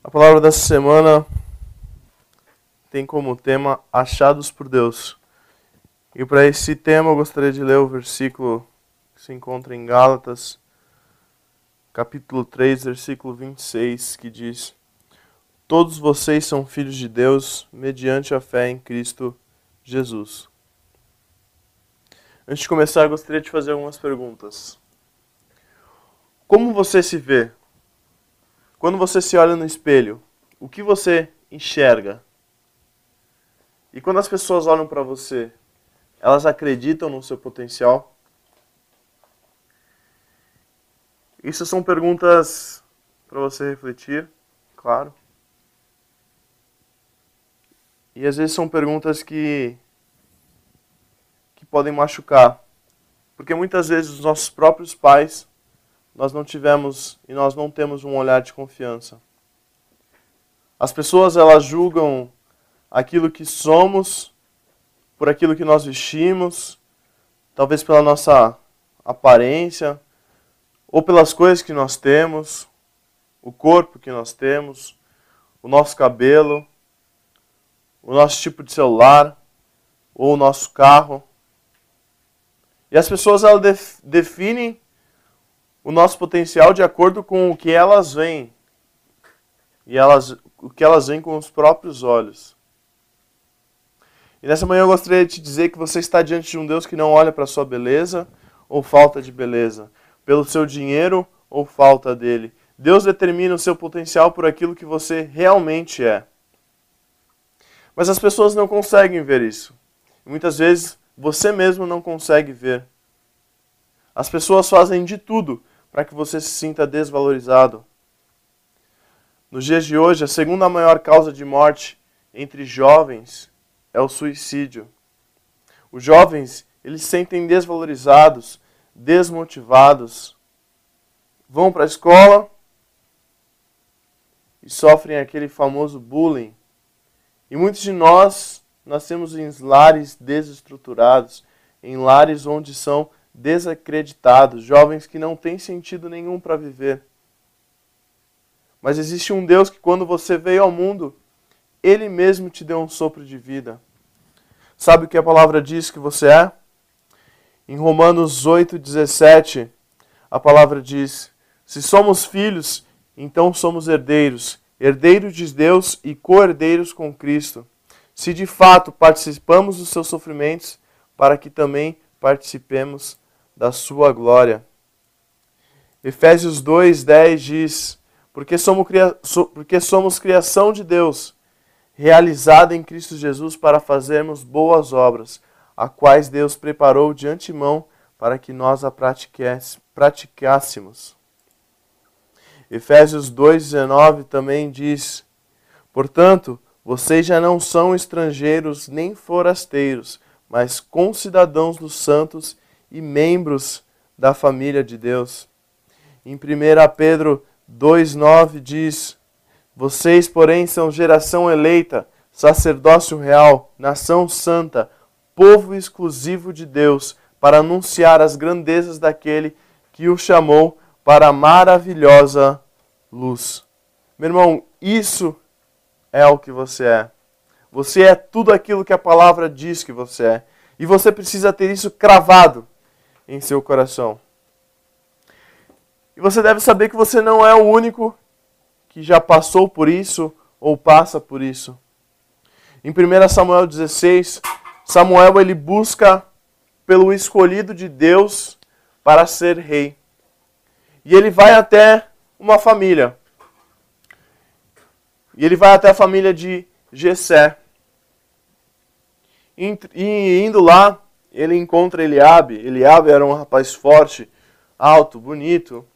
A palavra dessa semana tem como tema Achados por Deus. E para esse tema eu gostaria de ler o versículo que se encontra em Gálatas, capítulo 3, versículo 26, que diz: Todos vocês são filhos de Deus mediante a fé em Cristo Jesus. Antes de começar, eu gostaria de fazer algumas perguntas. Como você se vê? Quando você se olha no espelho, o que você enxerga? E quando as pessoas olham para você, elas acreditam no seu potencial? Isso são perguntas para você refletir, claro. E às vezes são perguntas que podem machucar. Porque muitas vezes os nossos próprios pais, nós não tivemos e nós não temos um olhar de confiança. As pessoas, elas julgam aquilo que somos por aquilo que nós vestimos, talvez pela nossa aparência, ou pelas coisas que nós temos, o corpo que nós temos, o nosso cabelo, o nosso tipo de celular, ou o nosso carro. E as pessoas, elas definem o nosso potencial de acordo com o que elas veem. E o que elas veem com os próprios olhos. E nessa manhã eu gostaria de te dizer que você está diante de um Deus que não olha para a sua beleza ou falta de beleza, pelo seu dinheiro ou falta dele. Deus determina o seu potencial por aquilo que você realmente é. Mas as pessoas não conseguem ver isso. E muitas vezes você mesmo não consegue ver. As pessoas fazem de tudo para que você se sinta desvalorizado. Nos dias de hoje, a segunda maior causa de morte entre jovens é o suicídio. Os jovens, eles se sentem desvalorizados, desmotivados, vão para a escola e sofrem aquele famoso bullying. E muitos de nós nascemos em lares desestruturados, em lares onde são desacreditados, jovens que não têm sentido nenhum para viver. Mas existe um Deus que quando você veio ao mundo, Ele mesmo te deu um sopro de vida. Sabe o que a palavra diz que você é? Em Romanos 8,17, a palavra diz: se somos filhos, então somos herdeiros, herdeiros de Deus e co-herdeiros com Cristo. Se de fato participamos dos seus sofrimentos, para que também participemos da sua glória. Efésios 2,10 diz: porque somos criação de Deus, realizada em Cristo Jesus para fazermos boas obras, a quais Deus preparou de antemão para que nós a praticássemos. Efésios 2,19 também diz: portanto, vocês já não são estrangeiros nem forasteiros, mas concidadãos dos santos e membros da família de Deus. Em 1 Pedro 2,9 diz: vocês, porém, são geração eleita, sacerdócio real, nação santa, povo exclusivo de Deus, para anunciar as grandezas daquele que o chamou para a maravilhosa luz. Meu irmão, isso é o que você é. Você é tudo aquilo que a palavra diz que você é. E você precisa ter isso cravado em seu coração. E você deve saber que você não é o único que já passou por isso ou passa por isso. Em 1 Samuel 16, Samuel ele busca pelo escolhido de Deus para ser rei. E ele vai até uma família. E ele vai até a família de Jessé. E indo lá, ele encontra Eliabe. Eliabe era um rapaz forte, alto, bonito.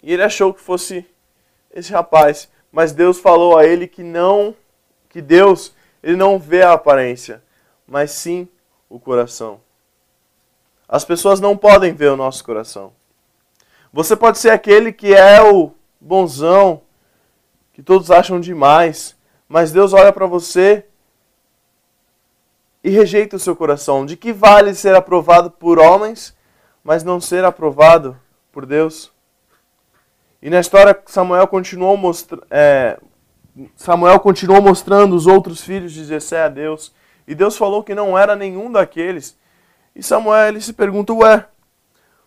E ele achou que fosse esse rapaz. Mas Deus falou a ele que Deus ele não vê a aparência, mas sim o coração. As pessoas não podem ver o nosso coração. Você pode ser aquele que é o bonzão, que todos acham demais, mas Deus olha para você e rejeita o seu coração. De que vale ser aprovado por homens, mas não ser aprovado por Deus? E na história, Samuel continuou mostrando os outros filhos de Jessé a Deus. E Deus falou que não era nenhum daqueles. E Samuel ele se pergunta, ué,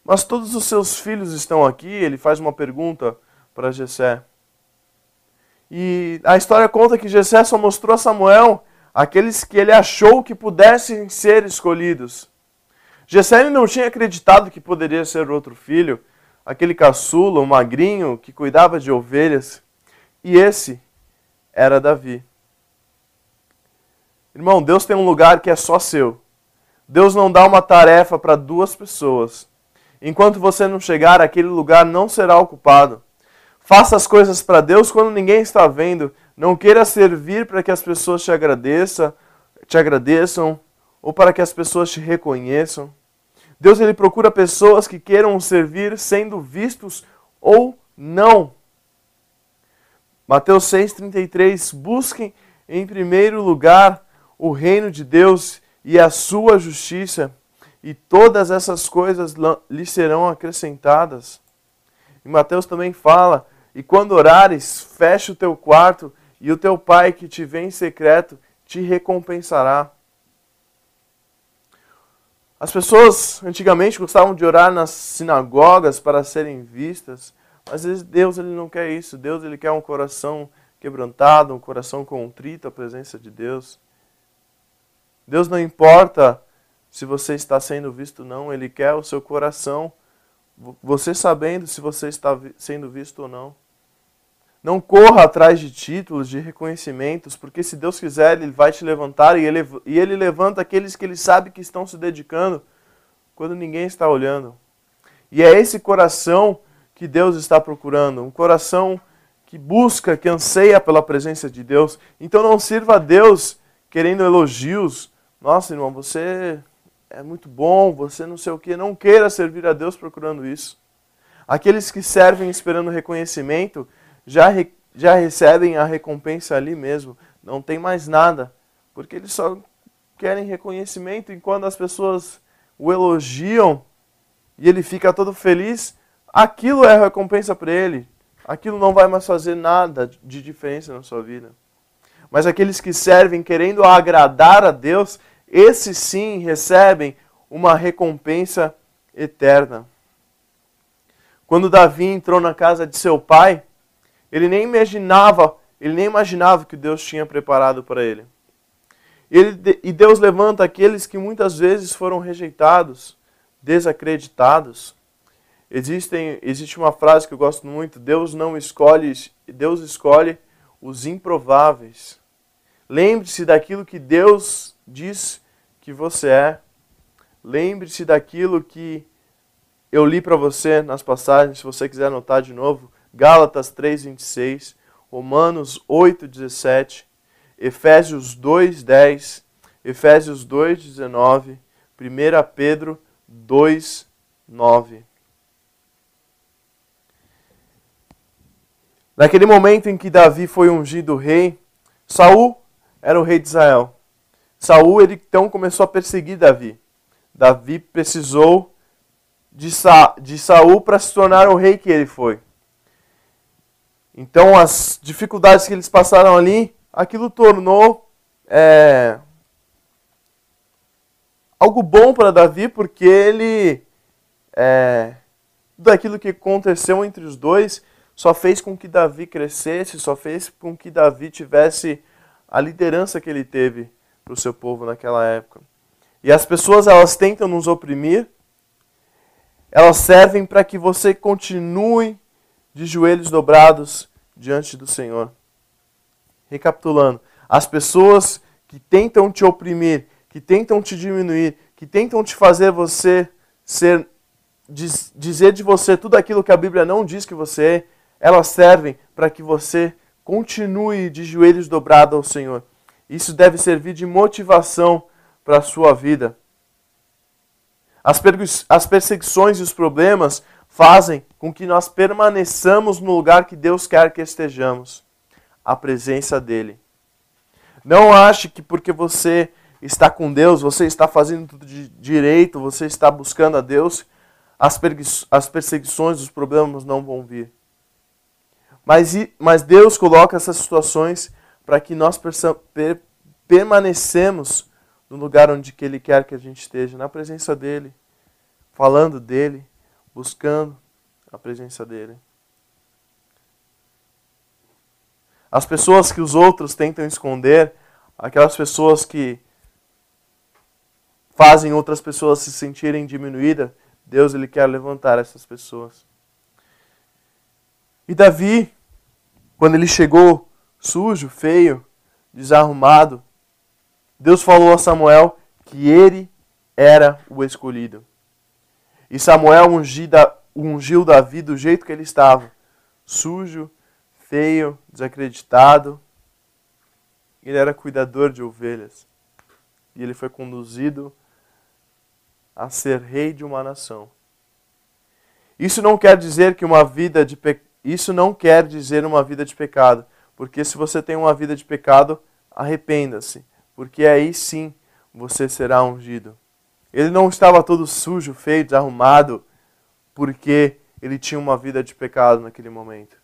mas todos os seus filhos estão aqui? Ele faz uma pergunta para Jessé. E a história conta que Jessé só mostrou a Samuel aqueles que ele achou que pudessem ser escolhidos. Jessé ele não tinha acreditado que poderia ser outro filho, aquele caçula, o magrinho, que cuidava de ovelhas. E esse era Davi. Irmão, Deus tem um lugar que é só seu. Deus não dá uma tarefa para duas pessoas. Enquanto você não chegar, aquele lugar não será ocupado. Faça as coisas para Deus quando ninguém está vendo. Não queira servir para que as pessoas te agradeçam ou para que as pessoas te reconheçam. Deus ele procura pessoas que queiram servir sendo vistos ou não. Mateus 6,33, busquem em primeiro lugar o reino de Deus e a sua justiça, e todas essas coisas lhe serão acrescentadas. E Mateus também fala, e quando orares, feche o teu quarto, e o teu pai que te vê em secreto te recompensará. As pessoas antigamente gostavam de orar nas sinagogas para serem vistas, mas Deus ele não quer isso. Deus ele quer um coração quebrantado, um coração contrito à presença de Deus. Deus não importa se você está sendo visto ou não, Ele quer o seu coração, você sabendo se você está sendo visto ou não. Não corra atrás de títulos, de reconhecimentos, porque se Deus quiser, Ele vai te levantar e Ele levanta aqueles que Ele sabe que estão se dedicando quando ninguém está olhando. E é esse coração que Deus está procurando, um coração que busca, que anseia pela presença de Deus. Então não sirva a Deus querendo elogios. Nossa, irmão, você é muito bom, você não sei o quê. Não queira servir a Deus procurando isso. Aqueles que servem esperando reconhecimento já recebem a recompensa ali mesmo. Não tem mais nada, porque eles só querem reconhecimento. E quando as pessoas o elogiam e ele fica todo feliz, aquilo é a recompensa para ele. Aquilo não vai mais fazer nada de diferença na sua vida. Mas aqueles que servem querendo agradar a Deus, esses sim recebem uma recompensa eterna. Quando Davi entrou na casa de seu pai, ele nem imaginava o que Deus tinha preparado para ele. E Deus levanta aqueles que muitas vezes foram rejeitados, desacreditados. Existe uma frase que eu gosto muito, Deus escolhe os improváveis. Lembre-se daquilo que Deus diz que você é. Lembre-se daquilo que eu li para você nas passagens, se você quiser anotar de novo. Gálatas 3:26, Romanos 8:17, Efésios 2:10, Efésios 2:19, 1 Pedro 2:9. Naquele momento em que Davi foi ungido rei, Saul era o rei de Israel. Saul ele então começou a perseguir Davi. Davi precisou de Saul para se tornar o rei que ele foi. Então as dificuldades que eles passaram ali, aquilo tornou algo bom para Davi, porque ele, daquilo que aconteceu entre os dois, só fez com que Davi crescesse, só fez com que Davi tivesse a liderança que ele teve para o seu povo naquela época. E as pessoas, elas tentam nos oprimir, elas servem para que você continue de joelhos dobrados diante do Senhor. Recapitulando, as pessoas que tentam te oprimir, que tentam te diminuir, que tentam te fazer você dizer de você tudo aquilo que a Bíblia não diz que você é, elas servem para que você continue de joelhos dobrados ao Senhor. Isso deve servir de motivação para a sua vida. As perseguições e os problemas fazem com que nós permaneçamos no lugar que Deus quer que estejamos, a presença dEle. Não ache que porque você está com Deus, você está fazendo tudo de direito, você está buscando a Deus, as perseguições, os problemas não vão vir. Mas Deus coloca essas situações para que nós permanecemos no lugar onde que Ele quer que a gente esteja, na presença dEle, falando dEle, buscando a presença dEle. As pessoas que os outros tentam esconder, aquelas pessoas que fazem outras pessoas se sentirem diminuídas, Deus Ele quer levantar essas pessoas. E Davi, quando ele chegou sujo, feio, desarrumado, Deus falou a Samuel que ele era o escolhido. E Samuel ungiu Davi do jeito que ele estava, sujo, feio, desacreditado. Ele era cuidador de ovelhas. E ele foi conduzido a ser rei de uma nação. Isso não quer dizer que isso não quer dizer uma vida de pecado, porque se você tem uma vida de pecado, arrependa-se, porque aí sim você será ungido. Ele não estava todo sujo, feio, desarrumado, porque ele tinha uma vida de pecado naquele momento.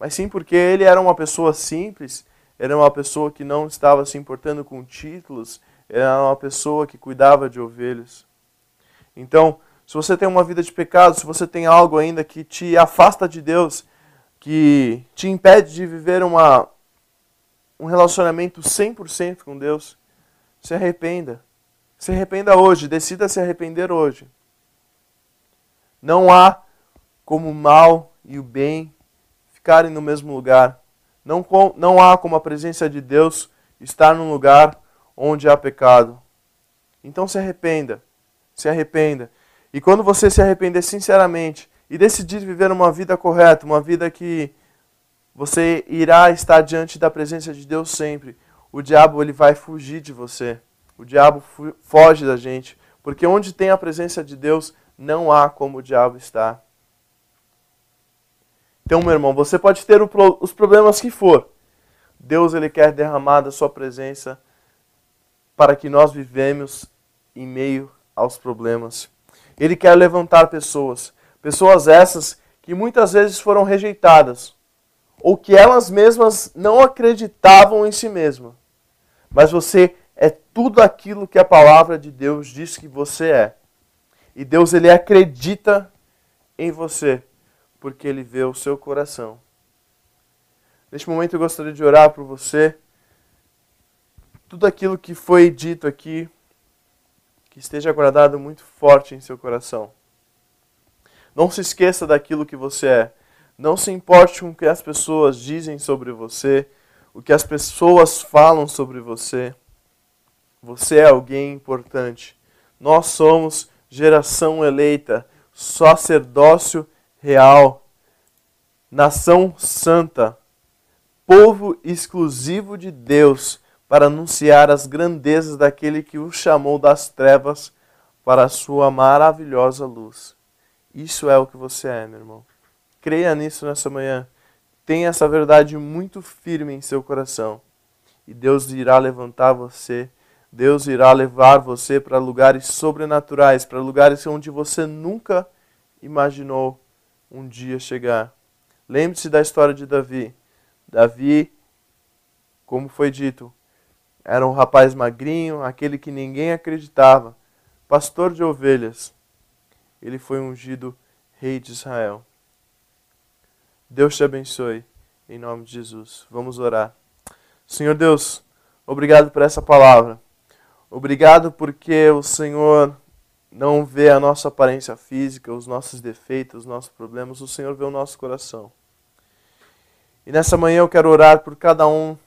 Mas sim porque ele era uma pessoa simples, era uma pessoa que não estava se importando com títulos, era uma pessoa que cuidava de ovelhas. Então, se você tem uma vida de pecado, se você tem algo ainda que te afasta de Deus, que te impede de viver um relacionamento 100% com Deus, se arrependa. Se arrependa hoje, decida se arrepender hoje. Não há como o mal e o bem ficarem no mesmo lugar. Não há como a presença de Deus estar num lugar onde há pecado. Então se arrependa. Se arrependa. E quando você se arrepender sinceramente e decidir viver uma vida correta, uma vida que você irá estar diante da presença de Deus sempre, o diabo ele vai fugir de você. O diabo foge da gente. Porque onde tem a presença de Deus, não há como o diabo estar. Então, meu irmão, você pode ter os problemas que for. Deus ele quer derramar da sua presença para que nós vivemos em meio aos problemas. Ele quer levantar pessoas. Pessoas essas que muitas vezes foram rejeitadas. Ou que elas mesmas não acreditavam em si mesmas. Mas você é tudo aquilo que a palavra de Deus diz que você é. E Deus ele acredita em você, porque ele vê o seu coração. Neste momento eu gostaria de orar por você. Tudo aquilo que foi dito aqui, que esteja guardado muito forte em seu coração. Não se esqueça daquilo que você é. Não se importe com o que as pessoas dizem sobre você, o que as pessoas falam sobre você. Você é alguém importante. Nós somos geração eleita, sacerdócio real, nação santa, povo exclusivo de Deus, para anunciar as grandezas daquele que o chamou das trevas para a sua maravilhosa luz. Isso é o que você é, meu irmão. Creia nisso nessa manhã. Tenha essa verdade muito firme em seu coração. E Deus irá levantar você. Deus irá levar você para lugares sobrenaturais, para lugares onde você nunca imaginou um dia chegar. Lembre-se da história de Davi. Davi, como foi dito, era um rapaz magrinho, aquele que ninguém acreditava, pastor de ovelhas. Ele foi ungido rei de Israel. Deus te abençoe, em nome de Jesus. Vamos orar. Senhor Deus, obrigado por essa palavra. Obrigado porque o Senhor não vê a nossa aparência física, os nossos defeitos, os nossos problemas. O Senhor vê o nosso coração. E nessa manhã eu quero orar por cada um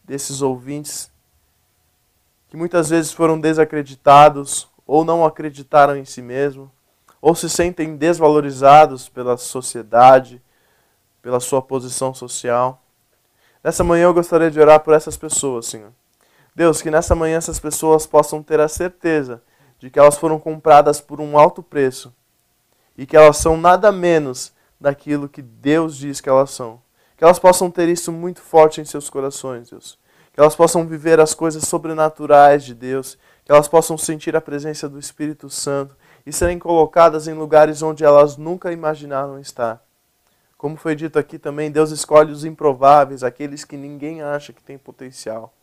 desses ouvintes que muitas vezes foram desacreditados ou não acreditaram em si mesmo, ou se sentem desvalorizados pela sociedade, pela sua posição social. Nessa manhã eu gostaria de orar por essas pessoas, Senhor. Deus, que nessa manhã essas pessoas possam ter a certeza de que elas foram compradas por um alto preço e que elas são nada menos daquilo que Deus diz que elas são. Que elas possam ter isso muito forte em seus corações, Deus. Que elas possam viver as coisas sobrenaturais de Deus. Que elas possam sentir a presença do Espírito Santo e serem colocadas em lugares onde elas nunca imaginaram estar. Como foi dito aqui também, Deus escolhe os improváveis, aqueles que ninguém acha que tem potencial.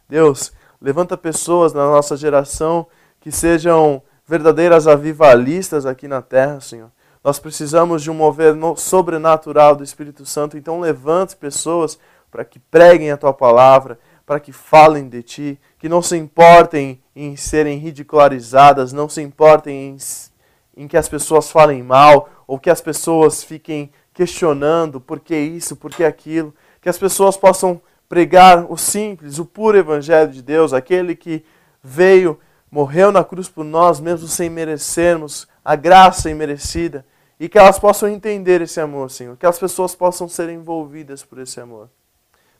Deus, levanta pessoas na nossa geração que sejam verdadeiras avivalistas aqui na terra, Senhor. Nós precisamos de um mover sobrenatural do Espírito Santo, então levante pessoas para que preguem a Tua palavra, para que falem de Ti, que não se importem em serem ridicularizadas, não se importem em que as pessoas falem mal, ou que as pessoas fiquem questionando por que isso, por que aquilo, que as pessoas possam pregar o simples, o puro Evangelho de Deus, aquele que veio, morreu na cruz por nós, mesmo sem merecermos a graça imerecida, e que elas possam entender esse amor, Senhor, que as pessoas possam ser envolvidas por esse amor.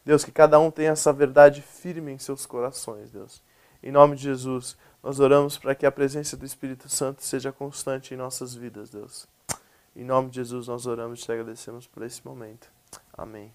Deus, que cada um tenha essa verdade firme em seus corações, Deus. Em nome de Jesus, nós oramos para que a presença do Espírito Santo seja constante em nossas vidas, Deus. Em nome de Jesus, nós oramos e te agradecemos por esse momento. Amém.